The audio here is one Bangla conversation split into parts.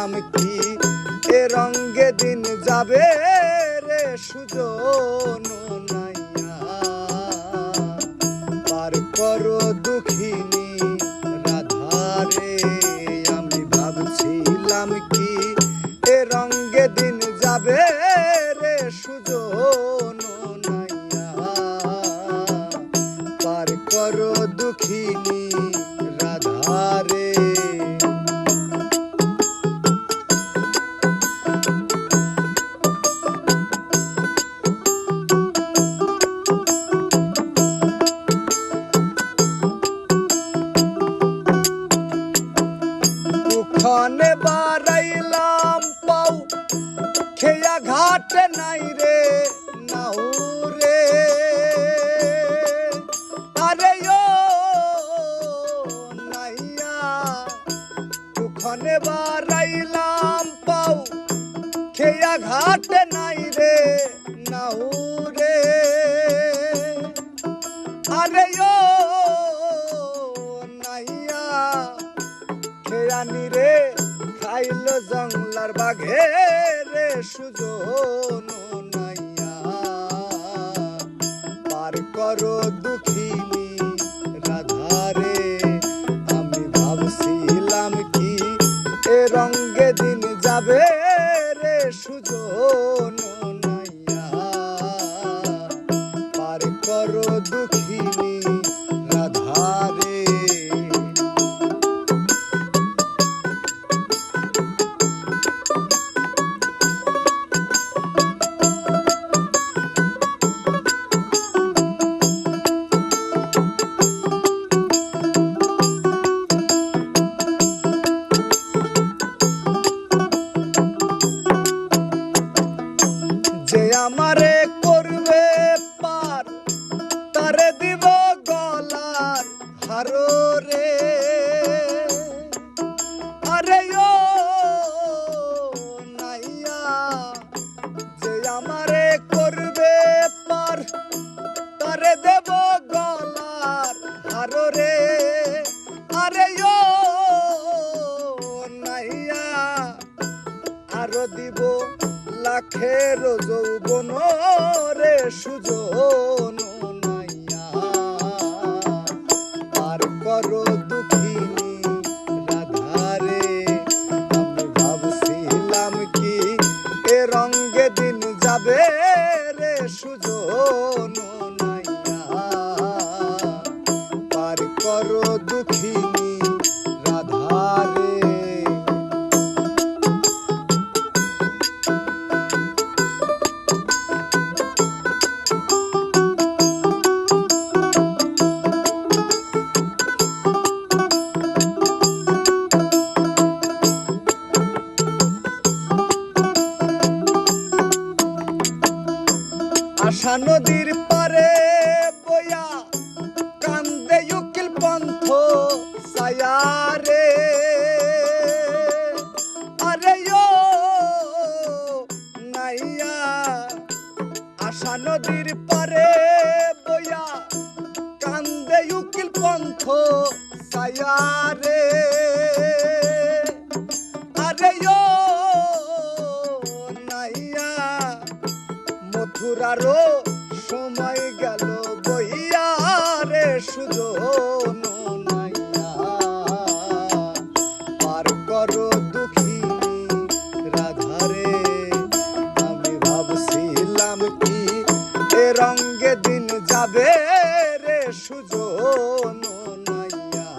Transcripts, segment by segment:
ভাবছিলাম কি এ রঙ্গে দিন যাবে রে সুজন নাইয়া পার করো দুঃখিনী রাধারে আমি ভাবছিলাম কি এ রঙ্গে দিন যাবে রে সুজন নাইয়া পার করো দুঃখিনী রাধারে খনে বারাইলাম পাও খেয়া ঘাটে নাই রে নাও রে আরে ও নাইয়া খনে বারাইলাম পাও খেয়া ঘাটে নাই রে নাও রে আরে ও নাইয়া খেয়ানি রে খাইল জংলার বাঘে রে সুজন নাইয়া পার করো দুঃখিনী রাধারে আমি ভাবছিলাম কি এ রঙ্গে দিন যাবে রে সুজন নাইয়া পার করো দুঃখিনী রাধারে যে আমারে করবে পার তারে দিব গলার হারো রে আরে ও নাইয়া যে আমারে করবে পার তারে দেব গলার হারো রে আরে ও নাইয়া আরো দিব লাখের যৌবন রে সুজন নাইয়া পার করো দুঃখিনী রাধারে আমি ভাবছিলাম কি এ রঙ্গে দিন যাবে রে সুজন নাইয়া পার করো দুঃখিনী রাধারে আশা নদীর পারে বয়া কান্দে উকিল পন্থ সায়ারে আরে ও নাইয়া আশা নদীর পারে বয়া কান্দে উকিল পন্থ সায়ারে আরে ও নাইয়া মথুরারও সময় গেল বইয়া রে সুজন নাইয়া পার করো দুঃখিনী রাধারে আমি ভাবছিলাম কি এ রঙ্গে দিন যাবে রে সুজন নাইয়া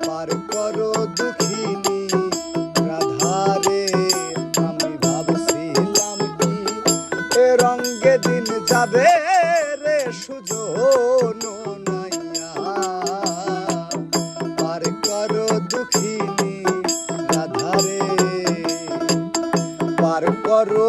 পার করো দুঃখিনী রাধারে আমি ভাবছিলাম কি এ রঙ্গে দিন যাবে রে সুজন নাইয়া পার করো দুঃখিনী রাধারে পার করো